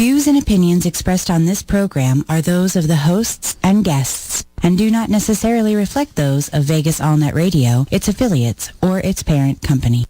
Views and opinions expressed on this program are those of the hosts and guests and do not necessarily reflect those of Vegas AllNet Radio, its affiliates, or its parent company.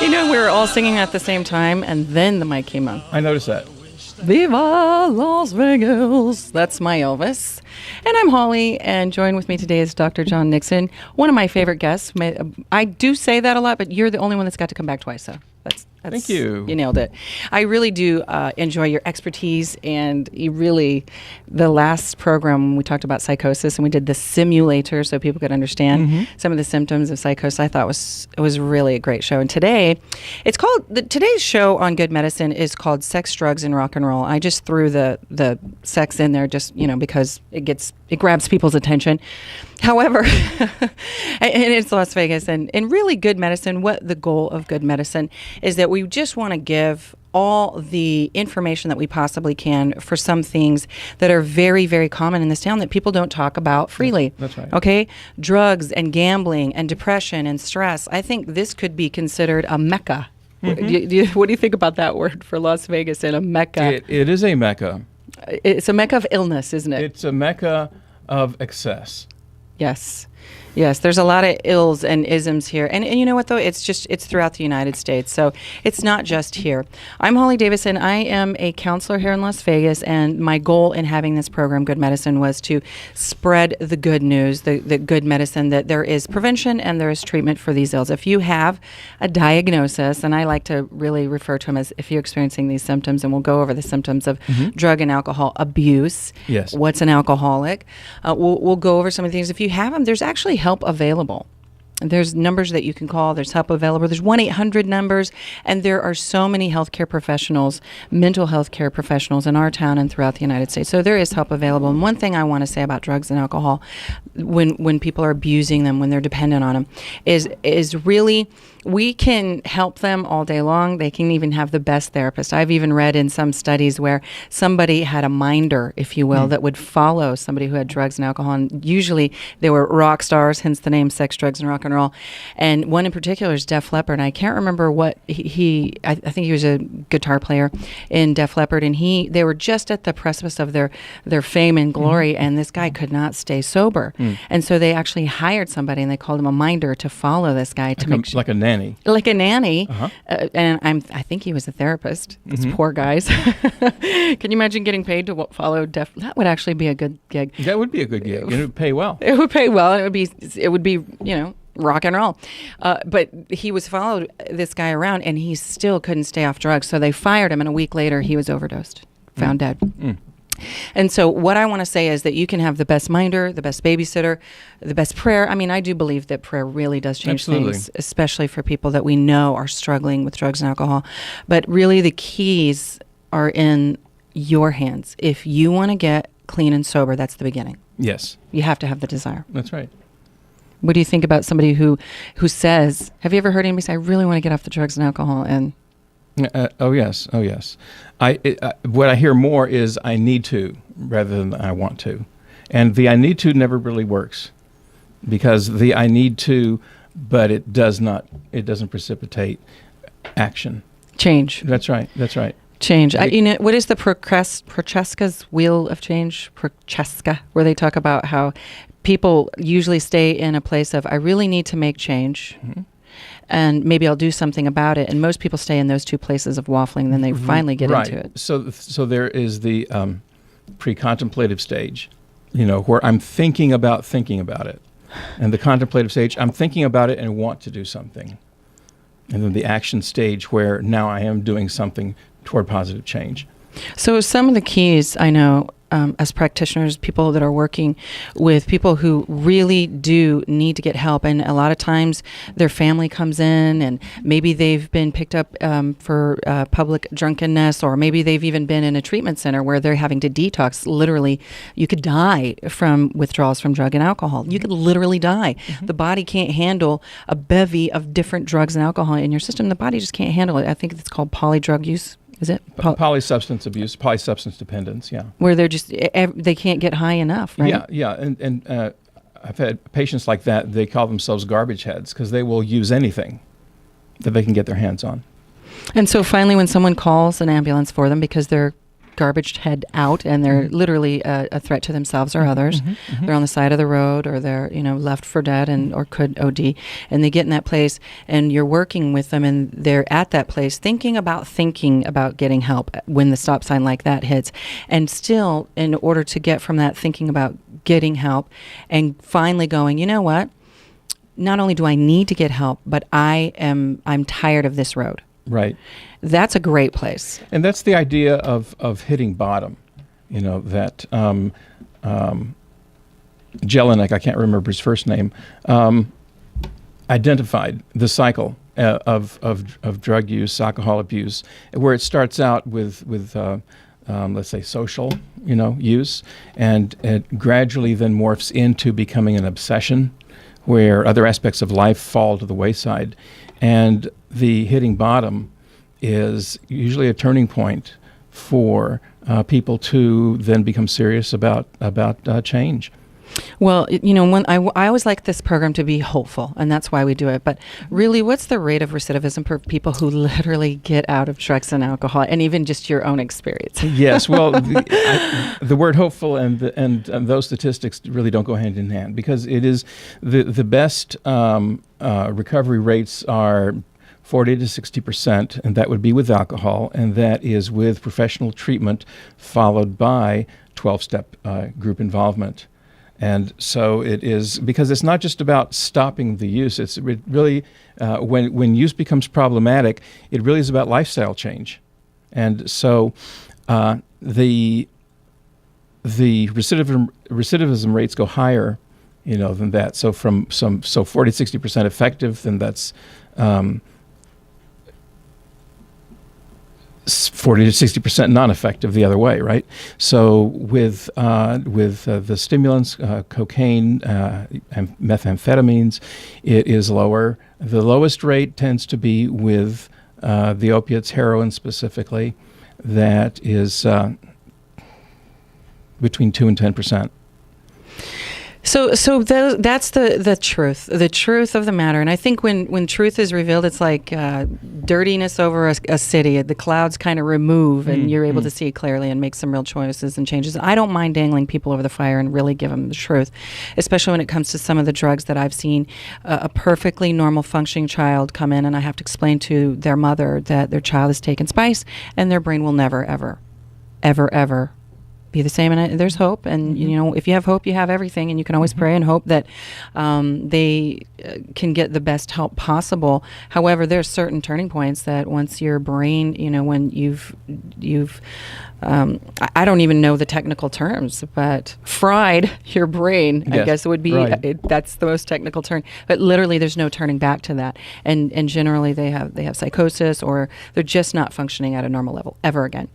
You know, we were all singing at the same time, and then the mic came on. I noticed that. Viva Las Vegas! That's my Elvis. And I'm Holly, and joined with me today is Dr. John Nixon, one of my favorite guests. I do say that a lot, but you're the only one that's got to come back twice, so that's Thank you. You nailed it. I really do enjoy your expertise, and the last program we talked about psychosis, and we did the simulator so people could understand some of the symptoms of psychosis. I thought it was really a great show. And today, today's show on Good Medicine is called Sex, Drugs, and Rock and Roll. I just threw the sex in there just, because it grabs people's attention. However, and it's Las Vegas, and really Good Medicine, what the goal of Good Medicine is that we just want to give all the information that we possibly can for some things that are very, very common in this town that people don't talk about freely. That's right. Okay? Drugs and gambling and depression and stress. I think this could be considered a mecca. What do you think about that word for Las Vegas and a mecca? It is a mecca. It's a mecca of illness, isn't it? It's a mecca of excess. Yes, there's a lot of ills and isms here. And you know what, though? It's throughout the United States. So it's not just here. I'm Holly Davison. I am a counselor here in Las Vegas, and my goal in having this program, Good Medicine, was to spread the good news, the good medicine, that there is prevention and there is treatment for these ills. If you have a diagnosis, and I like to really refer to them as if you're experiencing these symptoms, and we'll go over the symptoms of drug and alcohol abuse. Yes. What's an alcoholic? We'll go over some of the things. If you have them, there's actually help available. There's numbers that you can call. There's help available. There's 1-800 numbers, and there are so many healthcare professionals, mental health care professionals in our town and throughout the United States. So there is help available. And one thing I want to say about drugs and alcohol, when people are abusing them, when they're dependent on them, is really, we can help them all day long. They can even have the best therapist. I've even read in some studies where somebody had a minder, if you will, that would follow somebody who had drugs and alcohol. And usually they were rock stars, hence the name Sex, Drugs, and Rock and Roll. And one in particular is Def Leppard. And I can't remember what I think he was a guitar player in Def Leppard. And they were just at the precipice of their fame and glory. And this guy could not stay sober. And so they actually hired somebody, and they called him a minder, to follow this guy to make sure. Like a nanny. Like a nanny. And I think he was a therapist. These poor guys. Can you imagine getting paid to follow Def? That would actually be a good gig. That would be a good gig. It would pay well. It would pay well. It would be rock and roll. But he was followed this guy around, and he still couldn't stay off drugs. So they fired him, and a week later he was overdosed, found dead. And so what I want to say is that you can have the best minder, the best babysitter, the best prayer. I mean, I do believe that prayer really does change things, especially for people that we know are struggling with drugs and alcohol. But really the keys are in your hands. If you want to get clean and sober, that's the beginning. Yes. You have to have the desire. That's right. What do you think about somebody who says, have you ever heard anybody say, I really want to get off the drugs and alcohol? And Oh yes. What I hear more is I need to rather than I want to, and the I need to never really works, because the I need to, but it doesn't precipitate action. Change. That's right. Change. What is the Prochaska's wheel of change? Prochaska, where they talk about how people usually stay in a place of, I really need to make change. And maybe I'll do something about it. And most people stay in those two places of waffling, then they finally get into it. So there is the pre-contemplative stage, where I'm thinking about it. And the contemplative stage, I'm thinking about it and want to do something. And then the action stage, where now I am doing something toward positive change. So some of the keys I know as practitioners, people that are working with people who really do need to get help, and a lot of times their family comes in and maybe they've been picked up for public drunkenness, or maybe they've even been in a treatment center where they're having to detox. Literally, you could die from withdrawals from drug and alcohol. You could literally die. The body can't handle a bevy of different drugs and alcohol in your system. The body just can't handle it. I think it's called polydrug use. Is it polysubstance abuse, polysubstance dependence? Yeah, where they're just they can't get high enough, right? Yeah, and I've had patients like that. They call themselves garbage heads because they will use anything that they can get their hands on. And so finally, when someone calls an ambulance for them because they're garbage head out and they're literally a threat to themselves or others, they're on the side of the road, or they're left for dead and or could OD, and they get in that place and you're working with them and they're at that place thinking about getting help when the stop sign like that hits, and still in order to get from that thinking about getting help and finally going, you know what, not only do I need to get help, but I'm tired of this road. Right. That's a great place. And that's the idea of hitting bottom. That Jelinek, I can't remember his first name, identified the cycle of drug use, alcohol abuse, where it starts out with let's say social, use, and it gradually then morphs into becoming an obsession, where other aspects of life fall to the wayside. And the hitting bottom is usually a turning point for people to then become serious about change. Well, when I always like this program to be hopeful, and that's why we do it. But really, what's the rate of recidivism for people who literally get out of drugs and alcohol, and even just your own experience? Yes, well, the word hopeful and those statistics really don't go hand in hand, because it is the best recovery rates are 40 to 60%, and that would be with alcohol, and that is with professional treatment followed by 12-step group involvement. And so it is, because it's not just about stopping the use. It's really, when use becomes problematic, it really is about lifestyle change. And so the recidivism rates go higher, than that. So 40, 60% effective, then that's 40 to 60% non-effective the other way, right? So with the stimulants, cocaine, and methamphetamines, it is lower. The lowest rate tends to be with the opiates, heroin specifically, that is between 2 and 10%. So that's the truth of the matter. And I think when truth is revealed, it's like dirtiness over a city. The clouds kind of remove, and you're able to see clearly and make some real choices and changes. I don't mind dangling people over the fire and really give them the truth, especially when it comes to some of the drugs that I've seen a perfectly normal functioning child come in, and I have to explain to their mother that their child has taken spice and their brain will never, ever, ever, ever be the same. And there's hope, and if you have hope, you have everything, and you can always pray and hope that they can get the best help possible. However, there's certain turning points that once your brain, when you've I don't even know the technical terms, but fried your brain, yes, I guess it would be, right. That's the most technical term, but literally there's no turning back to that. And generally they have psychosis, or they're just not functioning at a normal level ever again.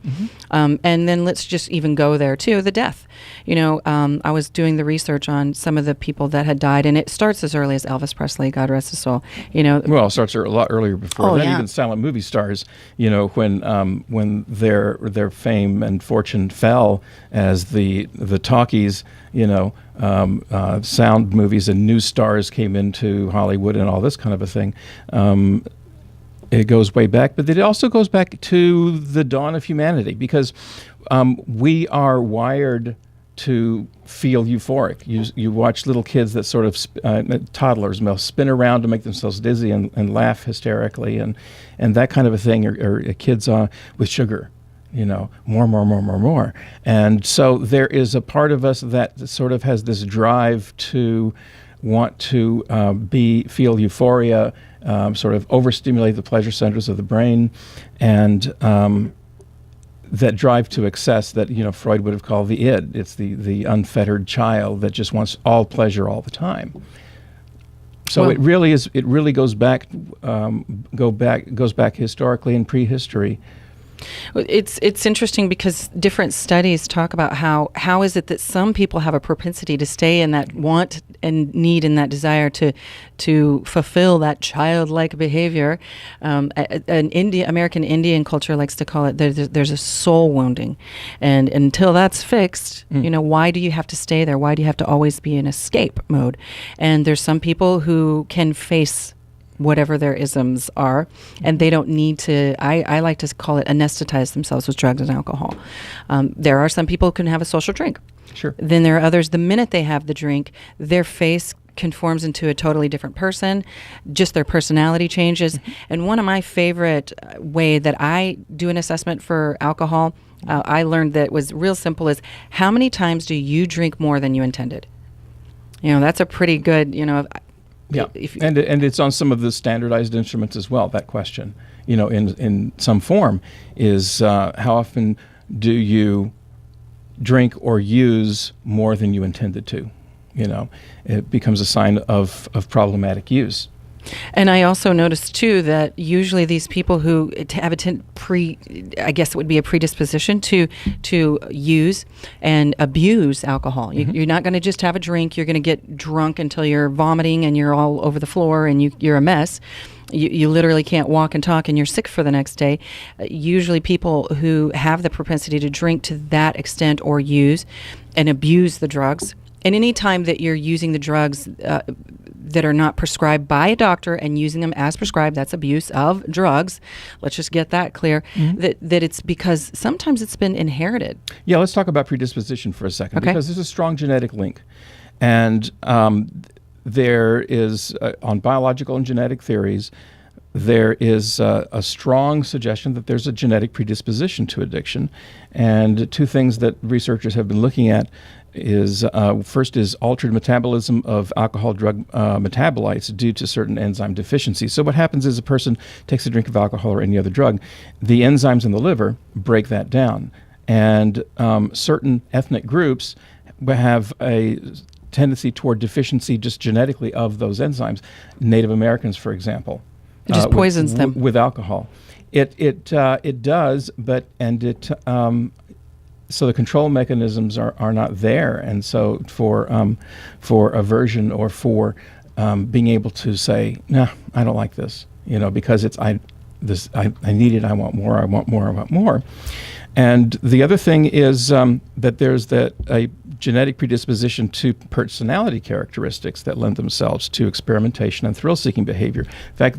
And then let's just even go there too, the death. I was doing the research on some of the people that had died, and it starts as early as Elvis Presley, God rest his soul. Well, it starts a lot earlier before that. Yeah. Even silent movie stars, when their fame and fortune fell as the talkies, sound movies and news stars came into Hollywood and all this kind of a thing. It goes way back, but it also goes back to the dawn of humanity, because we are wired to feel euphoric. You watch little kids that sort of toddlers spin around to make themselves dizzy and laugh hysterically and that kind of a thing, or kids with sugar. More. And so there is a part of us that sort of has this drive to want to feel euphoria, sort of overstimulate the pleasure centers of the brain. And that drive to excess that Freud would have called the id. It's the unfettered child that just wants all pleasure all the time. So Well- it really is. It really goes back historically in prehistory. It's interesting because different studies talk about how is it that some people have a propensity to stay in that want and need and that desire to fulfill that childlike behavior. An American Indian culture likes to call it there's a soul wounding, and until that's fixed, why do you have to stay there? Why do you have to always be in escape mode? And there's some people who can face whatever their isms are, and they don't need to, I like to call it anesthetize themselves with drugs and alcohol. There are some people who can have a social drink. Sure. Then there are others, the minute they have the drink, their face conforms into a totally different person, just their personality changes. And one of my favorite way that I do an assessment for alcohol, I learned that was real simple, is how many times do you drink more than you intended? That's a pretty good, Yeah, and it's on some of the standardized instruments as well. That question, in some form, is how often do you drink or use more than you intended to? It becomes a sign of problematic use. And I also noticed too that usually these people who have I guess it would be a predisposition to use and abuse alcohol. You're not going to just have a drink. You're going to get drunk until you're vomiting and you're all over the floor and you're a mess. You literally can't walk and talk and you're sick for the next day. Usually people who have the propensity to drink to that extent or use and abuse the drugs. And any time that you're using the drugs that are not prescribed by a doctor and using them as prescribed, that's abuse of drugs. Let's just get that clear, that it's because sometimes it's been inherited. Yeah, let's talk about predisposition for a second, Okay. because there's a strong genetic link. And there is, on biological and genetic theories, there is a strong suggestion that there's a genetic predisposition to addiction. And two things that researchers have been looking at is first is altered metabolism of alcohol drug metabolites due to certain enzyme deficiencies. So what happens is a person takes a drink of alcohol or any other drug, the enzymes in the liver break that down. And certain ethnic groups have a tendency toward deficiency just genetically of those enzymes. Native Americans, for example. It just poisons them. With alcohol. It does, but so the control mechanisms are not there, and so for aversion or for being able to say, nah, I don't like this, because I need it, I want more, I want more, I want more. And the other thing is that there's a genetic predisposition to personality characteristics that lend themselves to experimentation and thrill-seeking behavior. In fact,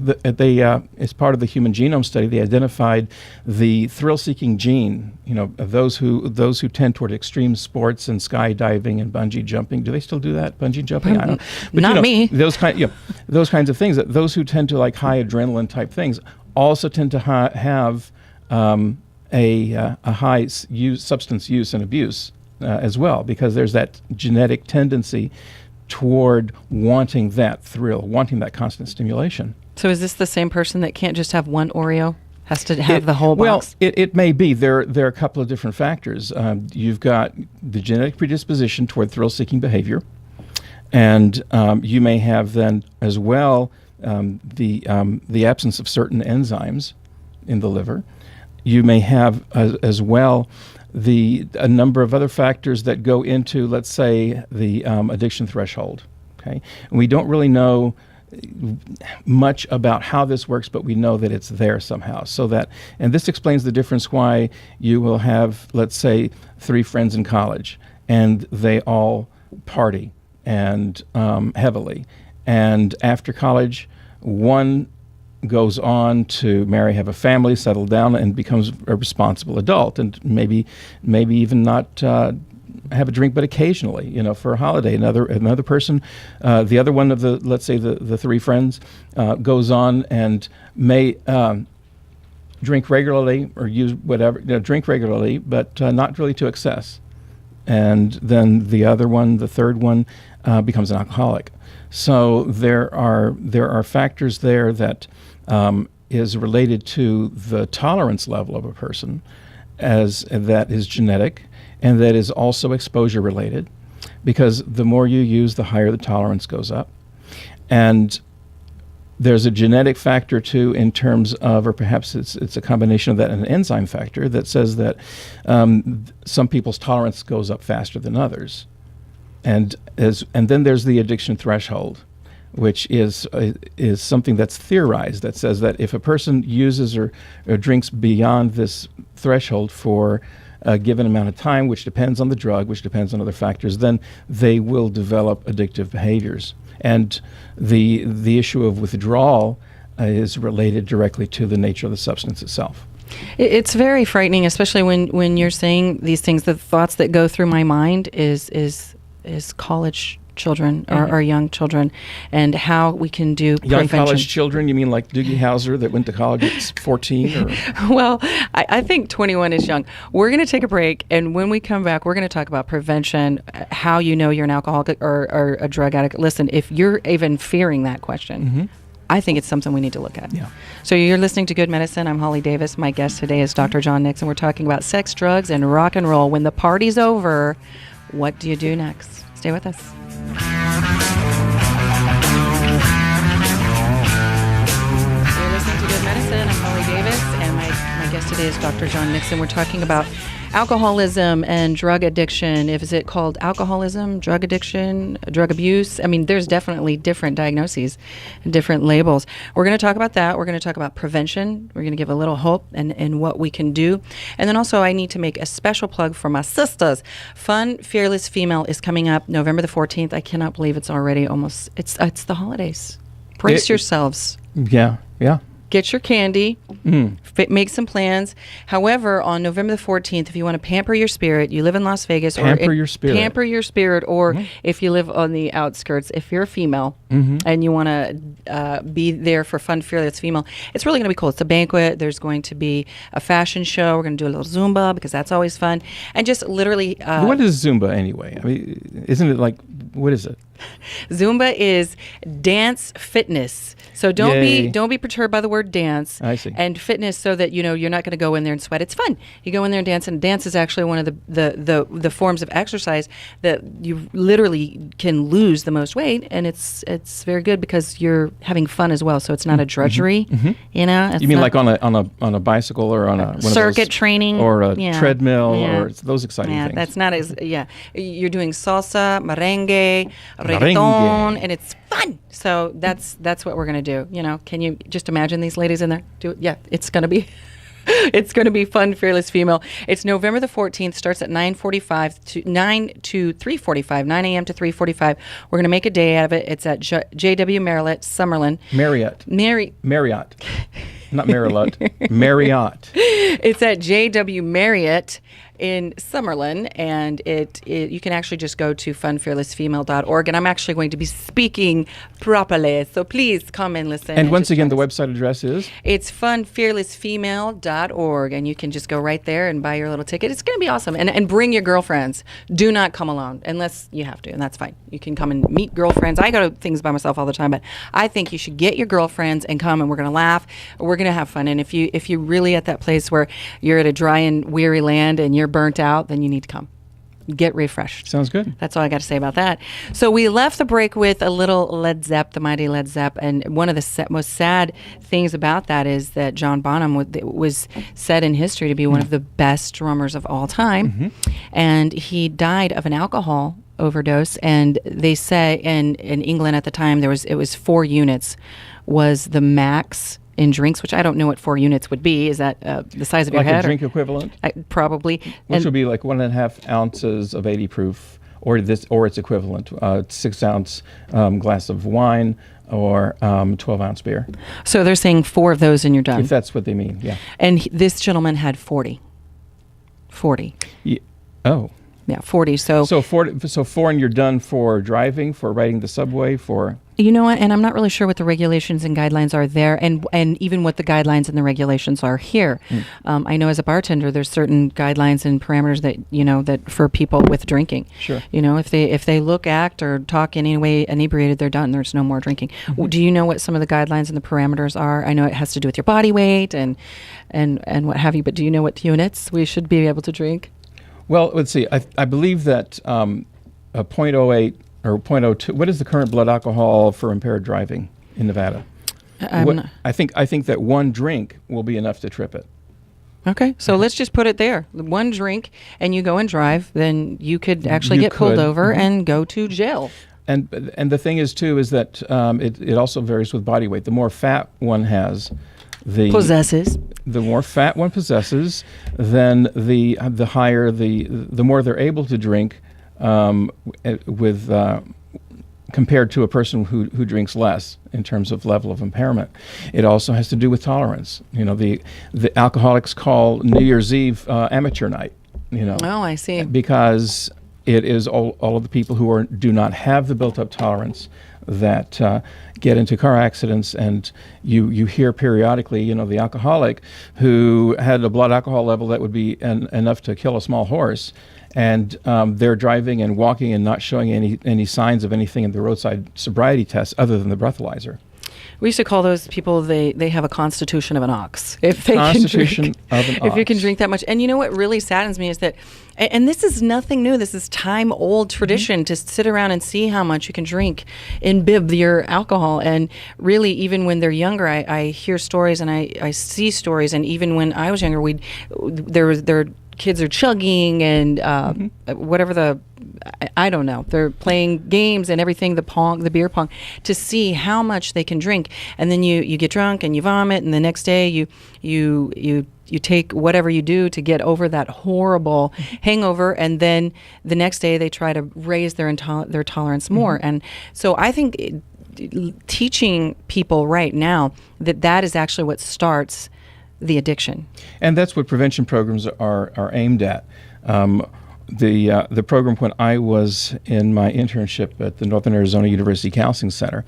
as part of the Human Genome Study, they identified the thrill-seeking gene. Of those who tend toward extreme sports and skydiving and bungee jumping. Do they still do that? Bungee jumping? I don't know. But, Not me. Those kinds of things. That those who tend to like high adrenaline type things also tend to have a high substance use and abuse as well, because there's that genetic tendency toward wanting that thrill, wanting that constant stimulation. So is this the same person that can't just have one Oreo? Has to have the whole box? Well, it may be. There are a couple of different factors. You've got the genetic predisposition toward thrill-seeking behavior, and you may have then as well the absence of certain enzymes in the liver. You may have as well a number of other factors that go into, let's say, the addiction threshold. Okay, and we don't really know much about how this works, but we know that it's there somehow. And this explains the difference why you will have, let's say, 3 friends in college, and they all party and heavily, and after college, one goes on to marry, have a family, settle down, and becomes a responsible adult, and maybe even not have a drink, but occasionally, for a holiday. Another person, the other one of let's say the 3 friends, goes on and may drink regularly or use whatever, drink regularly, but not really to excess. And then the other one, the third one, becomes an alcoholic. So there are factors there that is related to the tolerance level of a person, as that is genetic and that is also exposure related, because the more you use, the higher the tolerance goes up. And there's a genetic factor too, in terms of, or perhaps it's a combination of that and an enzyme factor that says that some people's tolerance goes up faster than others. And then there's the addiction threshold, which is something that's theorized that says that if a person uses or drinks beyond this threshold for a given amount of time, which depends on the drug, which depends on other factors, then they will develop addictive behaviors. And the issue of withdrawal is related directly to the nature of the substance itself. It's very frightening, especially when you're saying these things. The thoughts that go through my mind is college children or young children, and how we can do young prevention. College children, you mean like Doogie Howser that went to college at 14? Or? Well, I think 21 is young. We're going to take a break, and when we come back, we're going to talk about prevention, how you know you're an alcoholic or a drug addict. Listen, if you're even fearing that question, I think it's something we need to look at. Yeah. So you're listening to Good Medicine. I'm Holly Davis. My guest today is Dr. John Nix, and we're talking about sex, drugs, and rock and roll. When the party's over, what do you do next? Stay with us. You're listening to Good Medicine. I'm Holly Davis, and my guest today is Dr. John Nixon. We're talking about alcoholism and drug addiction. Is it called alcoholism, drug addiction, drug abuse? I mean, there's definitely different diagnoses and different labels. We're going to talk about that. We're going to talk about prevention. We're going to give a little hope and what we can do. And then also, I need to make a special plug for my sisters. Fun Fearless Female is coming up November the 14th. I cannot believe it's already almost, it's the holidays. Brace yourselves. Yeah. Get your candy, make some plans. However, on November the 14th, if you want to pamper your spirit, you live in Las Vegas. Pamper your spirit. Or if you live on the outskirts, if you're a female and you want to be there for Fun Fearless Female, it's really going to be cool. It's a banquet. There's going to be a fashion show. We're going to do a little Zumba because that's always fun. And just literally... what is Zumba anyway? I mean, isn't it like, what is it? Zumba is dance fitness. So don't be perturbed by the word dance. I see. And fitness, so that you're not going to go in there and sweat. It's fun. You go in there and dance, and dance is actually one of the forms of exercise that you literally can lose the most weight, and it's very good because you're having fun as well. So it's not a drudgery. It's you mean like on a bicycle or on a one circuit of those, training or a treadmill or those exciting things? That's not as You're doing salsa, merengue, reggaeton, and it's fun. So that's what we're gonna do. Can you just imagine these ladies in there? It's gonna be it's gonna be Fun Fearless Female. It's November the 14th. Starts at 9:45 to 9 to 3:45, 9 a.m. to 3:45. We're gonna make a day out of it. It's at JW Marriott, Summerlin. Marriott. Not Marilyn. Marriott. It's at JW Marriott in Summerlin, and you can actually just go to funfearlessfemale.org, and I'm actually going to be speaking properly, so please come and listen. And once again, the website address is? It's funfearlessfemale.org, and you can just go right there and buy your little ticket. It's going to be awesome, and bring your girlfriends. Do not come alone unless you have to, and that's fine. You can come and meet girlfriends. I go to things by myself all the time, but I think you should get your girlfriends and come, and we're going to laugh. We're going to have fun, and if you're really at that place where you're at a dry and weary land and you're burnt out, then you need to come. Get refreshed. Sounds good. That's all I got to say about that. So we left the break with a little Led Zepp, the mighty Led Zepp, and one of the most sad things about that is that John Bonham was said in history to be one of the best drummers of all time, and he died of an alcohol overdose. And they say in England at the time it was 4 units was the max in drinks, which I don't know what 4 units would be. Is that the size of your head? Like a drink equivalent? Probably. Which would be like 1.5 ounces of 80 proof, or its equivalent, 6-ounce glass of wine, or 12-ounce beer. So they're saying 4 of those and you're done. If that's what they mean, yeah. And this gentleman had 40. 40. Yeah. Oh. Yeah, 40. So 4 and you're done for driving, for riding the subway, for... You know what? And I'm not really sure what the regulations and guidelines are there, and even what the guidelines and the regulations are here. I know as a bartender, there's certain guidelines and parameters that that for people with drinking. Sure. If they look, act, or talk in any way inebriated, they're done. There's no more drinking. Do you know what some of the guidelines and the parameters are? I know it has to do with your body weight and what have you. But do you know what units we should be able to drink? Well, let's see. I believe that a .08 or .02. What is the current blood alcohol for impaired driving in Nevada? I think that one drink will be enough to trip it. Okay, so let's just put it there. One drink, and you go and drive, then you could actually get pulled over and go to jail. And the thing is too is that it also varies with body weight. The more fat one has, the more fat one possesses, then the higher the more they're able to drink. With compared to a person who drinks less in terms of level of impairment. It also has to do with tolerance. The alcoholics call New Year's Eve amateur night. Oh, I see. Because it is all of the people who do not have the built-up tolerance that get into car accidents, and you hear periodically, the alcoholic who had a blood alcohol level that would be enough to kill a small horse, and they're driving and walking and not showing any signs of anything in the roadside sobriety test other than the breathalyzer. We used to call those people, they have a constitution of an ox. If they Constitution of an ox. If you can drink that much. And you know what really saddens me is that, and this is nothing new, this is time-old tradition to sit around and see how much you can drink, imbib your alcohol. And really, even when they're younger, I hear stories and I see stories, and even when I was younger, their kids are chugging and whatever I don't know. They're playing games and everything, the beer pong, to see how much they can drink. And then you get drunk and you vomit, and the next day you take whatever you do to get over that horrible hangover, and then the next day they try to raise their tolerance more. And so I think teaching people right now that is actually what starts the addiction. And that's what prevention programs are aimed at. The program, when I was in my internship at the Northern Arizona University Counseling Center,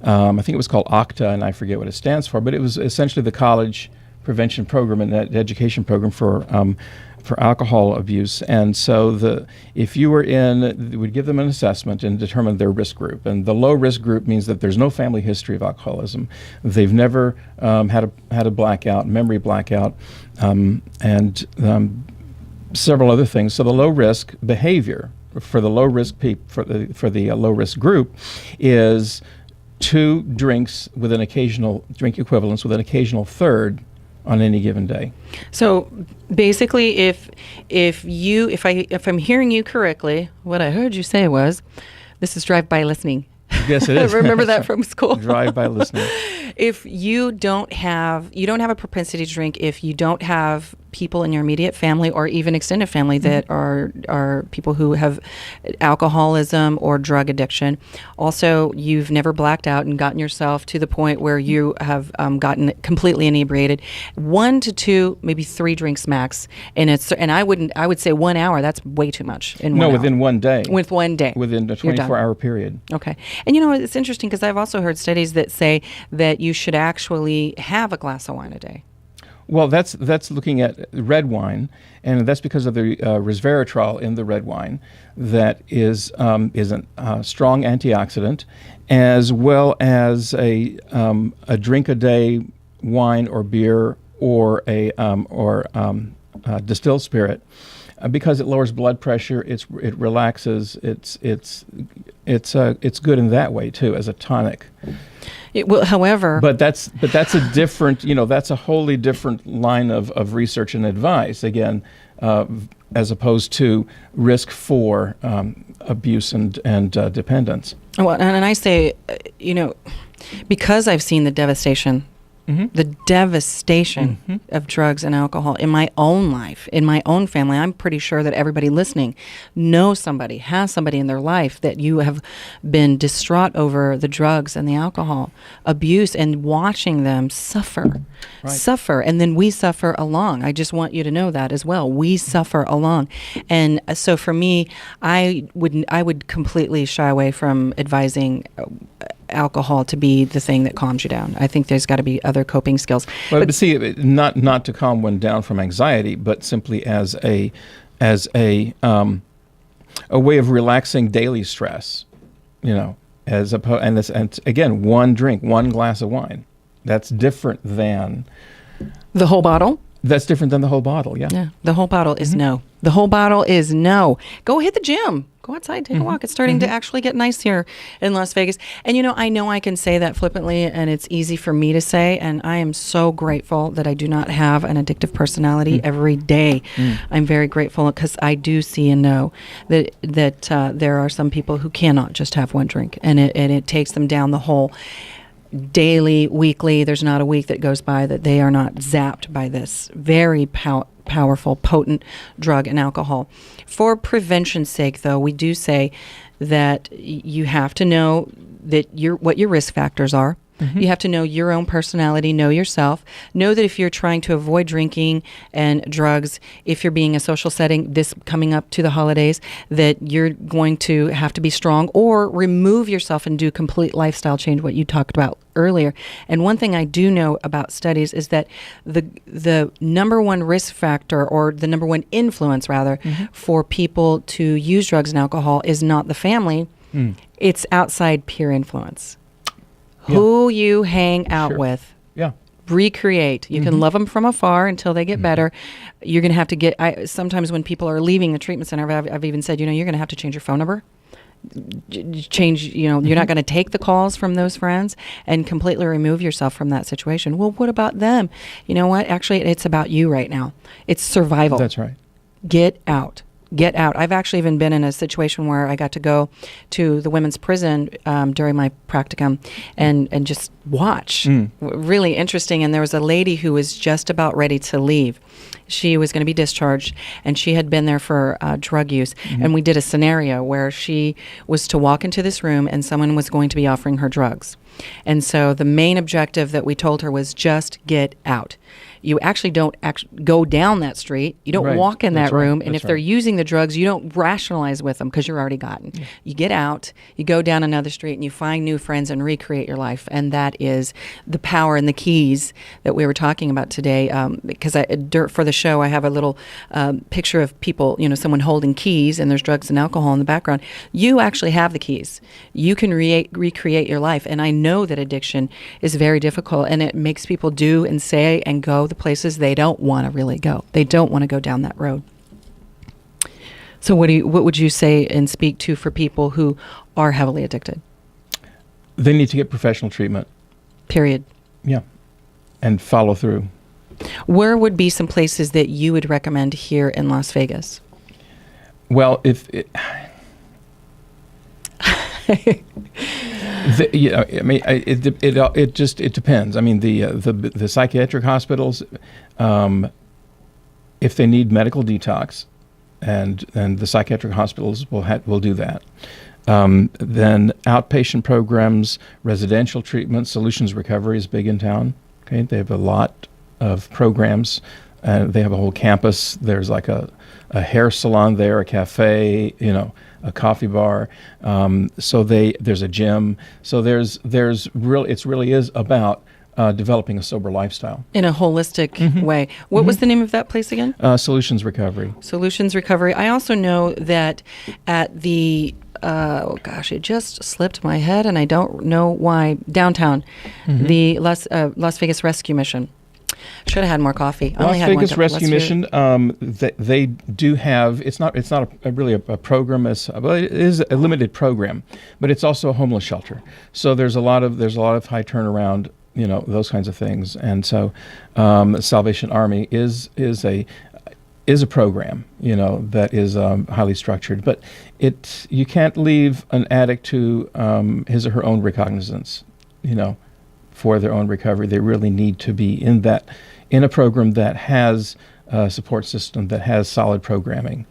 I think it was called OCTA, and I forget what it stands for, but it was essentially the college prevention program and education program for alcohol abuse. And so if you were we'd give them an assessment and determine their risk group. And the low risk group means that there's no family history of alcoholism. They've never had a blackout, memory blackout, and several other things. So the low risk behavior for the low risk for the low risk group is 2 drinks with an occasional drink equivalence with an occasional third on any given day. So basically, if I'm hearing you correctly, what I heard you say was, this is drive-by listening. Yes, it is. Remember that from school. Drive-by listening. If you don't have a propensity to drink, if you don't have people in your immediate family or even extended family that are people who have alcoholism or drug addiction, also you've never blacked out and gotten yourself to the point where you have gotten completely inebriated, 1 to 2, maybe 3 drinks max, and I would say 1 hour. That's way too much. Within 1 day. With 1 day. Within a 24-hour period. Okay. And it's interesting because I've also heard studies that say that you should actually have a glass of wine a day. Well, that's looking at red wine, and that's because of the resveratrol in the red wine that is a strong antioxidant, as well as a drink a day wine or beer or a distilled spirit. Because it lowers blood pressure, it relaxes. It's good in that way too, as a tonic. However, but that's a different, that's a wholly different line of research and advice. Again, as opposed to risk for abuse and dependence. Well, and I say, because I've seen the devastation. The devastation of drugs and alcohol in my own life, in my own family. I'm pretty sure that everybody listening knows somebody, has somebody in their life that you have been distraught over the drugs and the alcohol abuse, and watching them suffer, and then we suffer along. I just want you to know that as well. We suffer along. And so for me, I would completely shy away from advising alcohol to be the thing that calms you down. I think there's got to be other coping skills. Well, but see, not to calm one down from anxiety, but simply as a way of relaxing daily stress, as opposed, and again, one drink, one glass of wine, that's different than the whole bottle. That's different than the whole bottle. Yeah. Yeah. The whole bottle is no. The whole bottle is no. Go hit the gym. Go outside, take a walk. It's starting to actually get nice here in Las Vegas. And I know I can say that flippantly, and it's easy for me to say, and I am so grateful that I do not have an addictive personality every day. I'm very grateful because I do see and know that there are some people who cannot just have one drink, and it takes them down the hole. Daily, weekly, there's not a week that goes by that they are not zapped by this very powerful, potent drug and alcohol. For prevention's sake, though, we do say that you have to know that what your risk factors are. You have to know your own personality, know yourself, know that if you're trying to avoid drinking and drugs, if you're being a social setting, this coming up to the holidays, that you're going to have to be strong or remove yourself and do complete lifestyle change, what you talked about earlier. And one thing I do know about studies is that the number one risk factor, or the number one influence rather, for people to use drugs and alcohol is not the family, it's outside peer influence. Who you hang out with. Yeah. Recreate. You can love them from afar until they get better. You're going to have to get, sometimes when people are leaving the treatment center, I've even said, you're going to have to change your phone number. Change, you're not going to take the calls from those friends and completely remove yourself from that situation. Well, what about them? You know what? Actually, it's about you right now. It's survival. That's right. Get out. Get out. I've actually even been in a situation where I got to go to the women's prison during my practicum and just watch. Really interesting. And there was a lady who was just about ready to leave. She was going to be discharged, and she had been there for drug use. And we did a scenario where she was to walk into this room and someone was going to be offering her drugs. And so the main objective that we told her was just get out. You actually don't go down that street. You don't walk in that room. And if they're using the drugs, you don't rationalize with them because you're already gotten. You get out, you go down another street, and you find new friends and recreate your life. And that is the power and the keys that we were talking about today. Because for the show, I have a little picture of people, someone holding keys, and there's drugs and alcohol in the background. You actually have the keys. You can recreate your life. And I know that addiction is very difficult, and it makes people do and say and go the places they don't want to really go. They don't want to go down that road. So what would you say and speak to for people who are heavily addicted? They need to get professional treatment. Period. Yeah. And follow through. Where would be some places that you would recommend here in Las Vegas? Well, it depends. I mean, the psychiatric hospitals, if they need medical detox, and the psychiatric hospitals will do that. Then outpatient programs, residential treatment, Solutions Recovery is big in town. Okay, they have a lot of programs. They have a whole campus. There's like a hair salon there, a cafe, a coffee bar. So there's a gym. So it really is about developing a sober lifestyle in a holistic way. What was the name of that place again? Solutions Recovery. Solutions Recovery. I also know that at the it just slipped my head, and I don't know why. Downtown, the Las Vegas Rescue Mission. Should have had more coffee. Las Vegas Rescue Mission. They do have. It's not really a program. It is a limited program, but it's also a homeless shelter. So there's a lot of high turnaround. Those kinds of things. And so, Salvation Army is a program. That is highly structured. But you can't leave an addict to his or her own recognizance. For their own recovery. They really need to be in a program that has a support system, that has solid programming,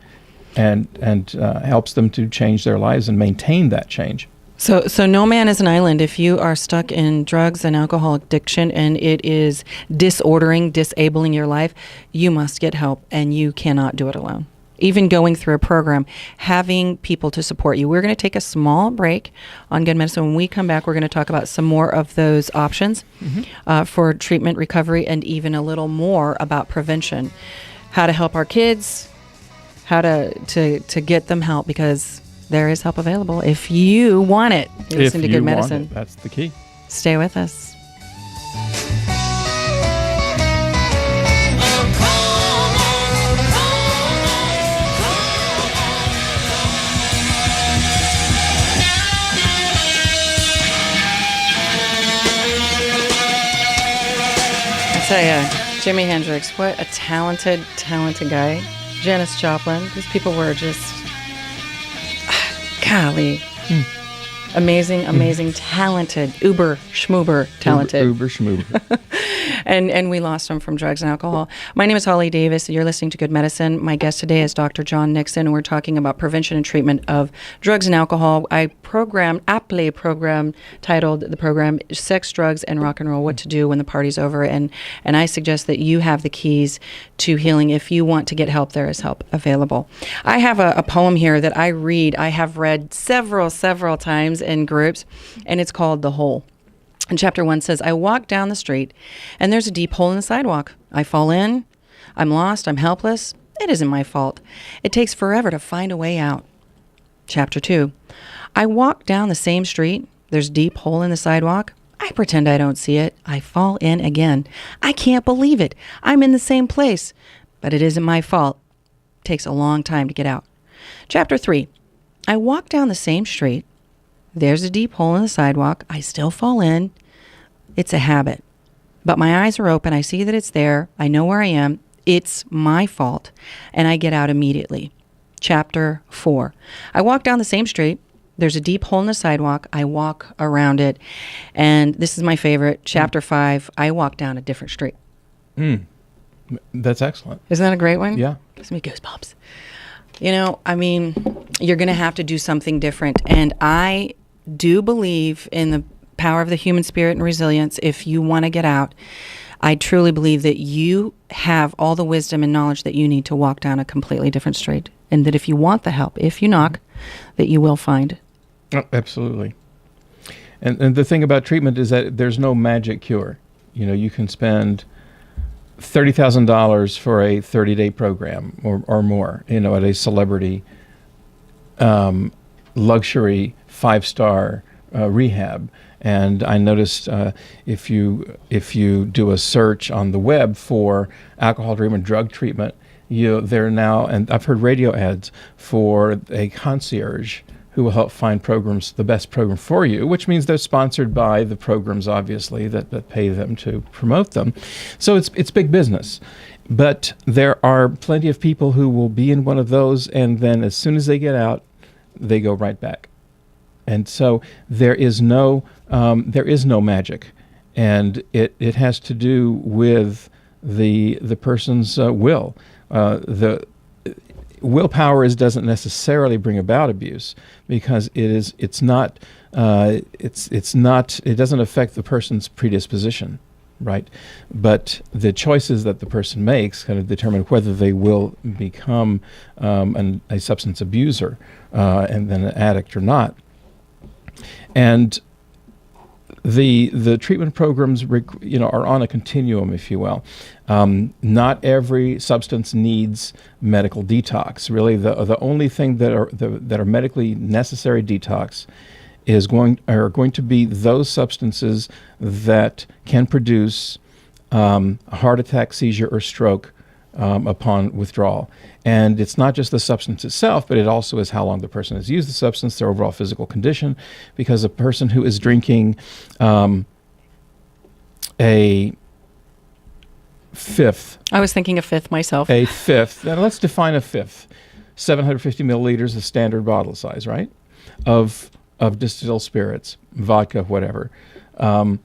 and helps them to change their lives and maintain that change. So no man is an island. If you are stuck in drugs and alcohol addiction and it is disabling your life, you must get help, and you cannot do it alone. even going through a program, having people to support you. We're going to take a small break on Good Medicine. When we come back, we're going to talk about some more of those options for treatment, recovery, and even a little more about prevention. How to help our kids, how to get them help, because there is help available if you want it. Listen to Good Medicine. That's the key. Stay with us. I tell you, Jimi Hendrix, what a talented guy. Janis Joplin, these people were just, golly, amazing, talented, uber schmoober talented. Uber schmoober. And we lost them from drugs and alcohol. My name is Holly Davis, and you're listening to Good Medicine. My guest today is Dr. John Nixon, and we're talking about prevention and treatment of drugs and alcohol. I aptly titled the program Sex, Drugs, and Rock and Roll, What to Do When the Party's Over. And I suggest that you have the keys to healing. If you want to get help, there is help available. I have a poem here that I have read several times in groups, and it's called The Hole. And chapter 1 says, I walk down the street, and there's a deep hole in the sidewalk. I fall in. I'm lost. I'm helpless. It isn't my fault. It takes forever to find a way out. Chapter 2, I walk down the same street. There's a deep hole in the sidewalk. I pretend I don't see it. I fall in again. I can't believe it. I'm in the same place. But it isn't my fault. It takes a long time to get out. Chapter 3, I walk down the same street. There's a deep hole in the sidewalk. I still fall in. It's a habit. But my eyes are open. I see that it's there. I know where I am. It's my fault. And I get out immediately. Chapter 4. I walk down the same street. There's a deep hole in the sidewalk. I walk around it. And this is my favorite. Chapter 5. I walk down a different street. That's excellent. Isn't that a great one? Yeah. Gives me goosebumps. You know, I mean, you're going to have to do something different. And I do believe in the power of the human spirit and resilience. If you want to get out, I truly believe that you have all the wisdom and knowledge that you need to walk down a completely different street. And that if you want the help, if you knock, that you will find. Oh, absolutely. And the thing about treatment is that there's no magic cure. You know, you can spend $30,000 for a 30-day program or more, you know, at a celebrity luxury 5-star rehab. And I noticed if you do a search on the web for alcohol treatment, drug treatment, there now, and I've heard radio ads for a concierge who will help find programs, the best program for you, which means they're sponsored by the programs, obviously, that pay them to promote them. So it's big business. But there are plenty of people who will be in one of those, and then as soon as they get out, they go right back. And so there is no magic, and it has to do with the person's will. The willpower doesn't necessarily bring about abuse, because it doesn't affect the person's predisposition, right? But the choices that the person makes kind of determine whether they will become a substance abuser and then an addict or not. And the treatment programs, are on a continuum, if you will. Not every substance needs medical detox. Really, the only thing that are medically necessary detox are going to be those substances that can produce a heart attack, seizure, or stroke upon withdrawal. And it's not just the substance itself, but it also is how long the person has used the substance, their overall physical condition, because a person who is drinking a fifth. I was thinking a fifth myself. A fifth. Now let's define a fifth. 750 milliliters is standard bottle size, right? Of distilled spirits, vodka, whatever. As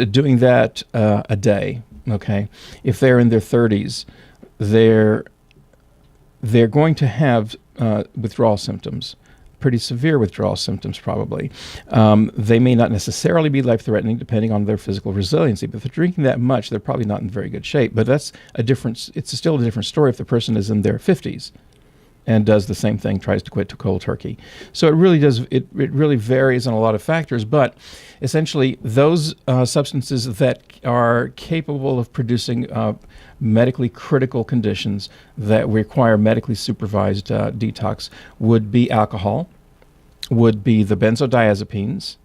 doing that a day, okay? If they're in their 30s, they're going to have withdrawal symptoms pretty severe withdrawal symptoms probably. They may not necessarily be life-threatening depending on their physical resiliency, but if they're drinking that much, they're probably not in very good shape. But that's a difference. It's still a different story if the person is in their 50s and does the same thing, tries to quit to cold turkey. So it really does, it really varies on a lot of factors, but essentially those substances that are capable of producing medically critical conditions that require medically supervised detox would be alcohol, would be the benzodiazepines,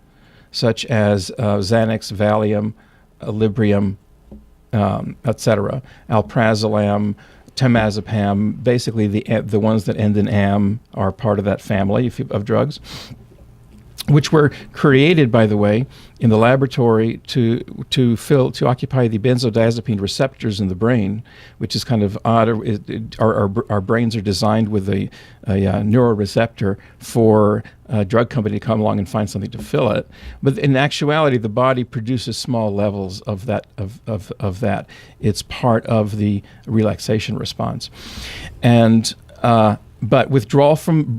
such as Xanax, Valium, Librium, etc., alprazolam, temazepam. Basically the ones that end in am are part of that family of drugs, which were created, by the way, in the laboratory to occupy the benzodiazepine receptors in the brain, which is kind of odd. Our brains are designed with a neuroreceptor for a drug company to come along and find something to fill it. But in actuality, the body produces small levels of that. That it's part of the relaxation response, and. But withdrawal from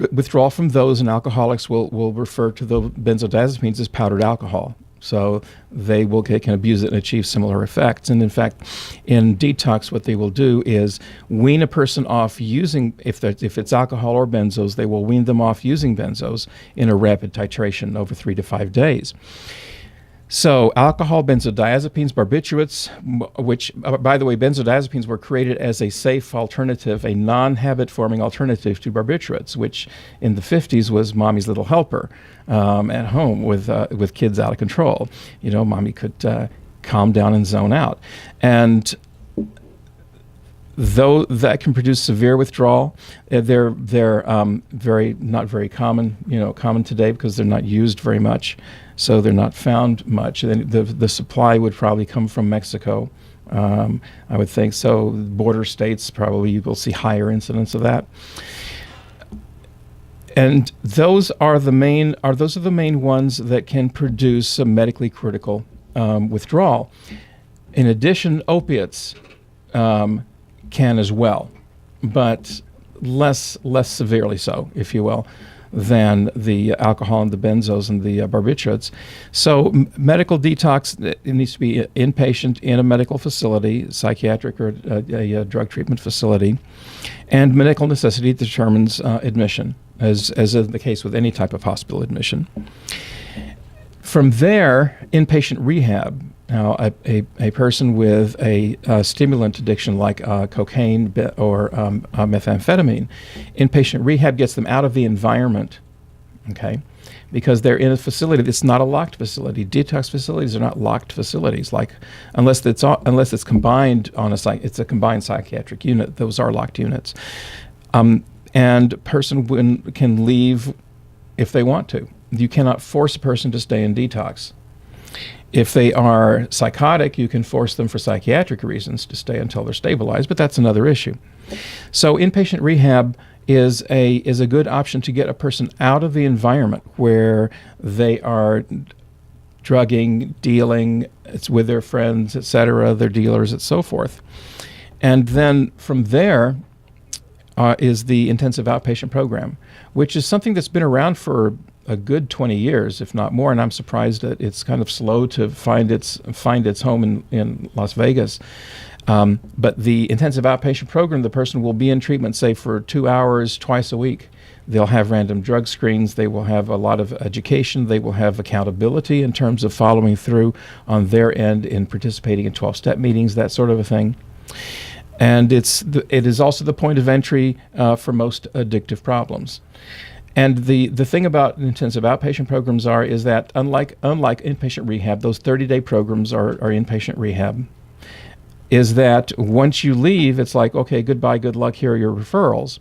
those, and alcoholics will refer to the benzodiazepines as powdered alcohol. So they can abuse it and achieve similar effects. And in fact, in detox, what they will do is wean a person off using, if it's alcohol or benzos, they will wean them off using benzos in a rapid titration over 3 to 5 days. So alcohol, benzodiazepines, barbiturates, which, by the way, benzodiazepines were created as a safe alternative, a non-habit-forming alternative to barbiturates, which in the 50s was mommy's little helper at home with kids out of control. You know, mommy could calm down and zone out. And though that can produce severe withdrawal, they're not very common today because they're not used very much. So they're not found much. And the supply would probably come from Mexico, I would think. So border states, probably you will see higher incidence of that. And those are the main ones that can produce some medically critical withdrawal. In addition, opiates can as well, but less severely so, if you will, than the alcohol and the benzos and the barbiturates. So medical detox, it needs to be inpatient in a medical facility, psychiatric or a drug treatment facility, and medical necessity determines admission, as is the case with any type of hospital admission. From there, inpatient rehab. Now, a person with a stimulant addiction like cocaine or methamphetamine, inpatient rehab gets them out of the environment, okay? Because they're in a facility that's not a locked facility. Detox facilities are not locked facilities, unless it's combined it's a combined psychiatric unit. Those are locked units, and a person can leave if they want to. You cannot force a person to stay in detox. If they are psychotic, you can force them for psychiatric reasons to stay until they're stabilized, but that's another issue. So inpatient rehab is a good option to get a person out of the environment where they are drugging, dealing, it's with their friends, etc., their dealers, and so forth. And then from there is the intensive outpatient program, which is something that's been around for a good 20 years, if not more, and I'm surprised that it's kind of slow to find its home in Las Vegas. But the intensive outpatient program, the person will be in treatment, say, for 2 hours twice a week. They'll have random drug screens. They will have a lot of education. They will have accountability in terms of following through on their end in participating in 12-step meetings, that sort of a thing. And it is also the point of entry for most addictive problems. And the thing about intensive outpatient programs is that unlike inpatient rehab, those 30-day programs are inpatient rehab, is that once you leave, it's like, okay, goodbye, good luck, here are your referrals.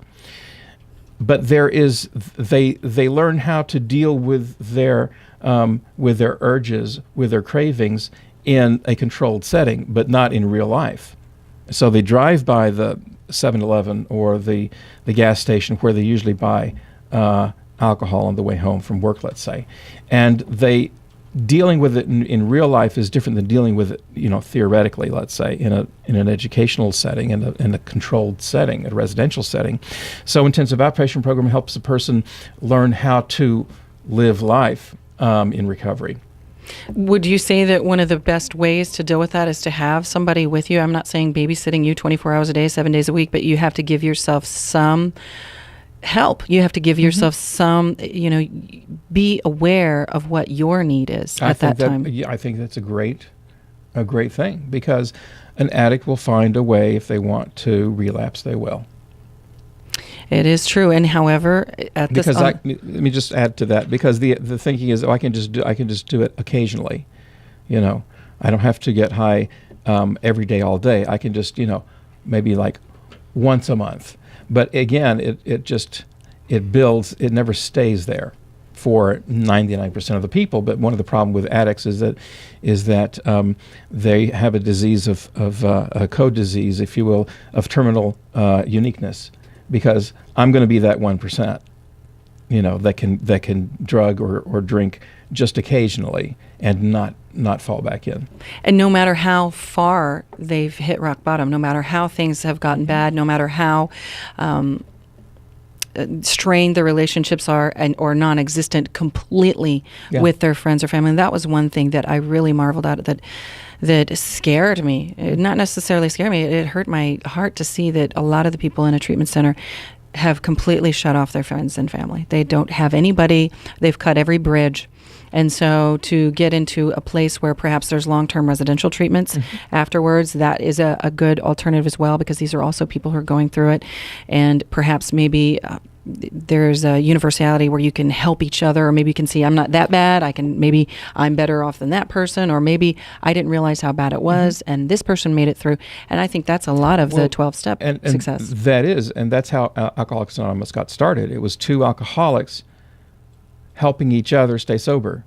But they learn how to deal with their urges, with their cravings in a controlled setting, but not in real life. So they drive by the 7-Eleven or the gas station where they usually buy alcohol on the way home from work, let's say, and they dealing with it in real life is different than dealing with it, theoretically, let's say, in an educational setting, in a controlled setting, a residential setting. So intensive outpatient program helps a person learn how to live life in recovery. Would you say that one of the best ways to deal with that is to have somebody with you? I'm not saying babysitting you 24 hours a day, 7 days a week, but you have to give yourself some help. You have to give yourself some, be aware of what your need is at that time. Yeah, I think that's a great thing, because an addict will find a way. If they want to relapse, they will. It is true, and however, let me just add to that, because the thinking is, I can just do it occasionally. I don't have to get high every day, all day. I can just maybe like once a month. But again, it builds. It never stays there for 99% of the people. But one of the problems with addicts is that they have a disease of a code disease, if you will, of terminal uniqueness. Because I'm going to be that 1%, that can drug or drink just occasionally and not fall back in. And no matter how far they've hit rock bottom, no matter how things have gotten bad, no matter how strained the relationships are or non-existent completely with their friends or family. And that was one thing that I really marveled at, that scared me. It not necessarily scared me. It hurt my heart to see that a lot of the people in a treatment center have completely shut off their friends and family. They don't have anybody. They've cut every bridge. And so to get into a place where perhaps there's long-term residential treatments afterwards, that is a good alternative as well, because these are also people who are going through it. And perhaps maybe there's a universality where you can help each other, or maybe you can see, I'm not that bad. Maybe I'm better off than that person, or maybe I didn't realize how bad it was, and this person made it through. And I think that's a lot of the 12-step success. And that's how Alcoholics Anonymous got started. It was two alcoholics helping each other stay sober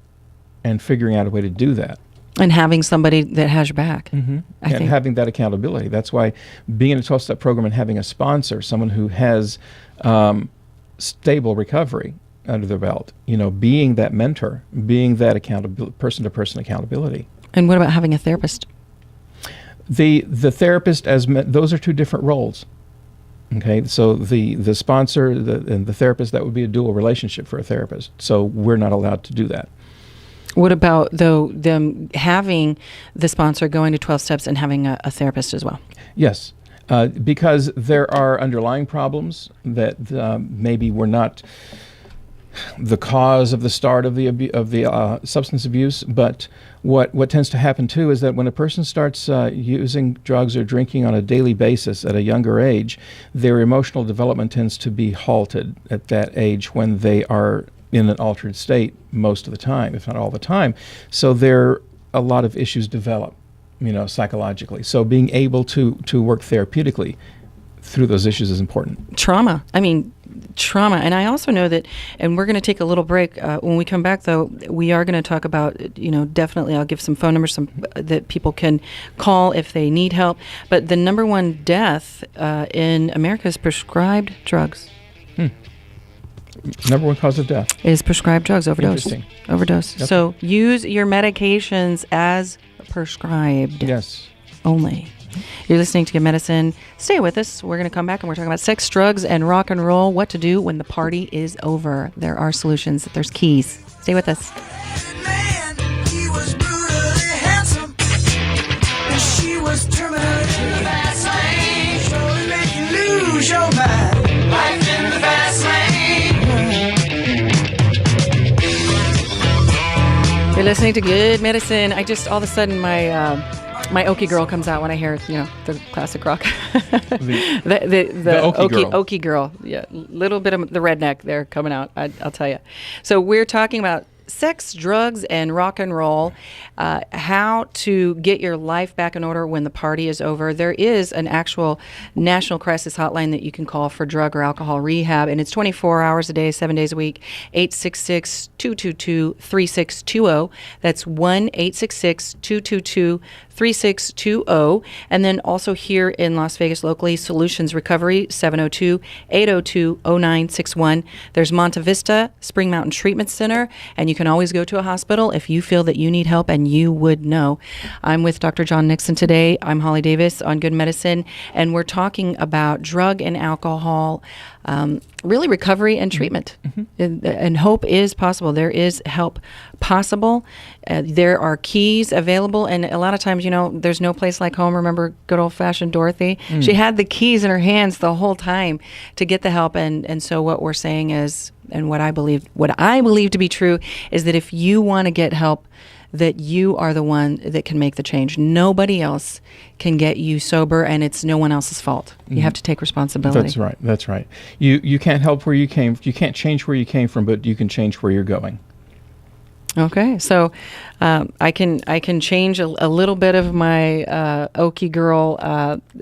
and figuring out a way to do that. And having somebody that has your back. And having that accountability. That's why being in a 12-step program and having a sponsor, someone who has stable recovery under their belt, being that mentor, being that person-to-person accountability. And what about having a therapist? The therapist, those are two different roles. Okay, so the sponsor and the therapist, that would be a dual relationship for a therapist. So we're not allowed to do that. What about, though, them having the sponsor, going to 12 steps, and having a therapist as well? Yes. Because there are underlying problems that maybe were not the cause of the start of the substance abuse, but what tends to happen too is that when a person starts using drugs or drinking on a daily basis at a younger age, their emotional development tends to be halted at that age when they are in an altered state most of the time, if not all the time. So a lot of issues develop, psychologically. So being able to work therapeutically through those issues is important. Trauma. And I also know that, and we're going to take a little break. When we come back, though, we are going to talk about, definitely I'll give some phone numbers that people can call if they need help. But the number one death in America is prescribed drugs. Number one cause of death is prescribed drugs, overdose. Yep. So use your medications as prescribed. Yes. Only. You're listening to Good Medicine. Stay with us. We're going to come back and we're talking about sex, drugs, and rock and roll. What to do when the party is over. There are solutions. There's keys. Stay with us. Man, he was brutally handsome, and she was terminally fast lane. So it make you lose your mind. Life in the fast lane. You're listening to Good Medicine. I just, all of a sudden, my Okie girl comes out when I hear, the classic rock. the Okie girl. Yeah, little bit of the redneck there coming out, I'll tell you. So we're talking about sex, drugs, and rock and roll, how to get your life back in order when the party is over. There is an actual national crisis hotline that you can call for drug or alcohol rehab, and it's 24 hours a day, 7 days a week, 866-222-3620. That's 1-866-222-3620. And then also here in Las Vegas locally, Solutions Recovery, 702-802-0961. There's Monte Vista Spring Mountain Treatment Center, and you can can always go to a hospital if you feel that you need help, and you would know. I'm with Dr. John Nixon today. I'm Holly Davis on Good Medicine, and we're talking about drug and alcohol, really recovery and treatment. And hope is possible. There is help possible. There are keys available, and a lot of times, there's no place like home. Remember good old-fashioned Dorothy? She had the keys in her hands the whole time to get the help, and so what we're saying is, and what I believe to be true, is that if you want to get help, that you are the one that can make the change. Nobody else can get you sober, and it's no one else's fault. You have to take responsibility. That's right. You can't help where you can't change where you came from, but you can change where you're going. Okay, so I can change a little bit of my Okie girl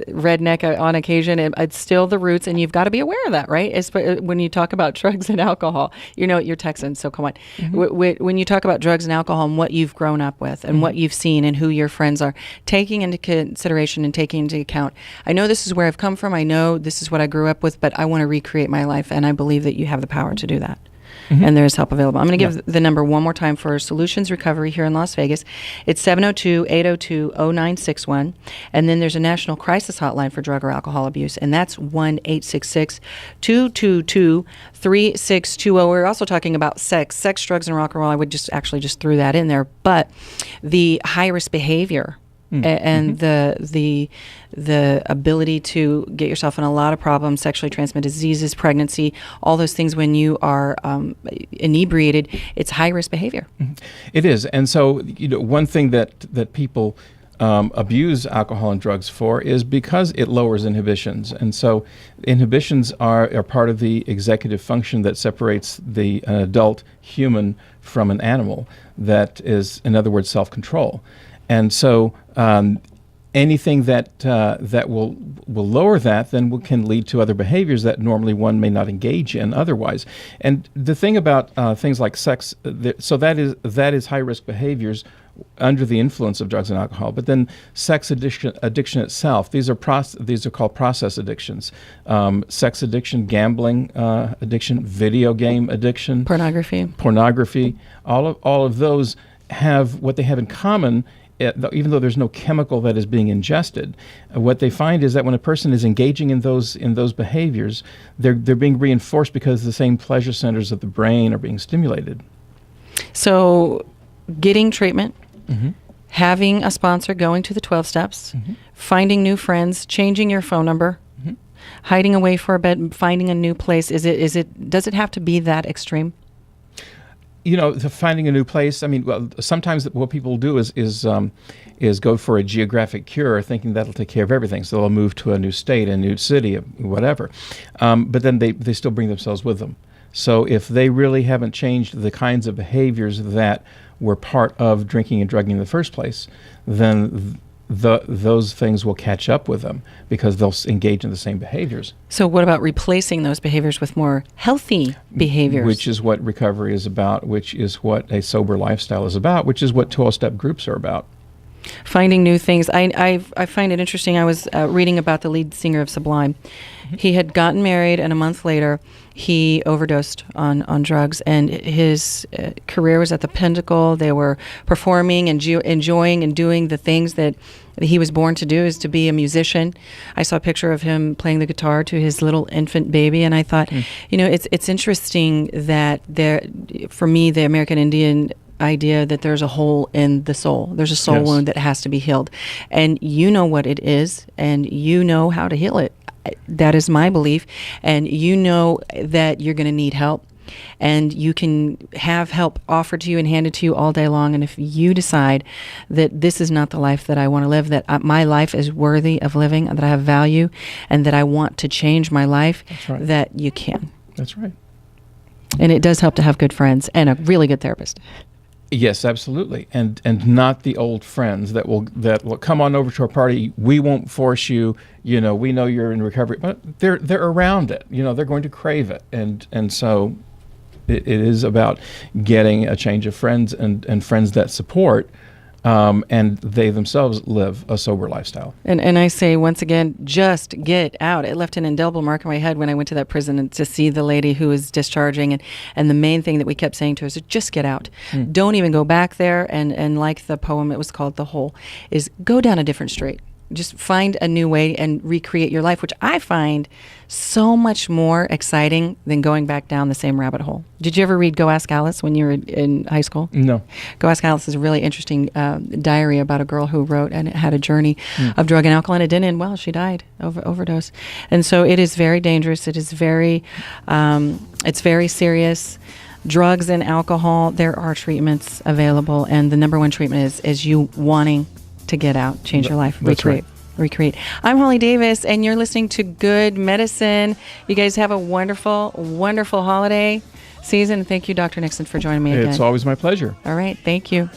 redneck on occasion. It's still the roots, and you've got to be aware of that, right? When you talk about drugs and alcohol, you're Texan, so come on. When you talk about drugs and alcohol and what you've grown up with and what you've seen and who your friends are, taking into consideration and taking into account, I know this is where I've come from, I know this is what I grew up with, but I want to recreate my life, and I believe that you have the power to do that. And there's help available. I'm going to give the number one more time for Solutions Recovery here in Las Vegas. It's 702-802-0961. And then there's a national crisis hotline for drug or alcohol abuse, and that's 1-866-222-3620. We're also talking about sex, drugs, and rock and roll. I would just threw that in there. But the high-risk behavior and the ability to get yourself in a lot of problems, sexually transmitted diseases, pregnancy, all those things when you are inebriated, it's high-risk behavior. It is. And so, one thing that people abuse alcohol and drugs for is because it lowers inhibitions. And so inhibitions are part of the executive function that separates an adult human from an animal, that is, in other words, self-control. And so anything that will lower that then can lead to other behaviors that normally one may not engage in otherwise. And the thing about things like sex, so that is high-risk behaviors under the influence of drugs and alcohol. But then sex addiction itself, these are called process addictions. Sex addiction, gambling addiction, video game addiction, pornography. All of those have what they have in common. Even though there's no chemical that is being ingested, what they find is that when a person is engaging in those behaviors, they're being reinforced because the same pleasure centers of the brain are being stimulated. So, getting treatment, having a sponsor, going to the 12 steps, finding new friends, changing your phone number, hiding away for a bit, finding a new place. Does it have to be that extreme? Finding a new place. I mean, well, sometimes what people do is go for a geographic cure, thinking that'll take care of everything. So they'll move to a new state, a new city, whatever. But then they still bring themselves with them. So if they really haven't changed the kinds of behaviors that were part of drinking and drugging in the first place, then those things will catch up with them because they'll engage in the same behaviors. So what about replacing those behaviors with more healthy behaviors? Which is what recovery is about, which is what a sober lifestyle is about, which is what 12-step groups are about. Finding new things. I find it interesting. I was reading about the lead singer of Sublime. He had gotten married, and a month later, he overdosed on drugs, and his career was at the pinnacle. They were performing and enjoying and doing the things that he was born to do, is to be a musician. I saw a picture of him playing the guitar to his little infant baby, and I thought, it's interesting that for me, the American Indian idea that there's a hole in the soul. There's a soul wound that has to be healed. And you know what it is, and you know how to heal it. That is my belief. And you know that you're going to need help. And you can have help offered to you and handed to you all day long. And if you decide that this is not the life that I want to live, that my life is worthy of living, that I have value, and that I want to change my life, that you can. That's right. And it does help to have good friends and a really good therapist. Yes, absolutely, and not the old friends that will come on over to our party. We won't force you. We know you're in recovery, but they're around it. They're going to crave it, and so it is about getting a change of friends and friends that support and they themselves live a sober lifestyle. And I say, once again, just get out. It left an indelible mark on my head when I went to that prison and to see the lady who was discharging. And the main thing that we kept saying to her is, just get out. Don't even go back there. And like the poem, it was called The Hole, is go down a different street. Just find a new way and recreate your life, which I find so much more exciting than going back down the same rabbit hole. Did you ever read Go Ask Alice when you were in high school? No. Go Ask Alice is a really interesting diary about a girl who wrote, and it had a journey of drug and alcohol, and it didn't end well. She died overdose. And so it is very dangerous. It is it's very serious. Drugs and alcohol, there are treatments available, and the number one treatment is you wanting to get out, change your life, recreate. I'm Holly Davis, and you're listening to Good Medicine. You guys have a wonderful, wonderful holiday season. Thank you, Dr. Nixon, for joining me again. It's always my pleasure. All right. Thank you.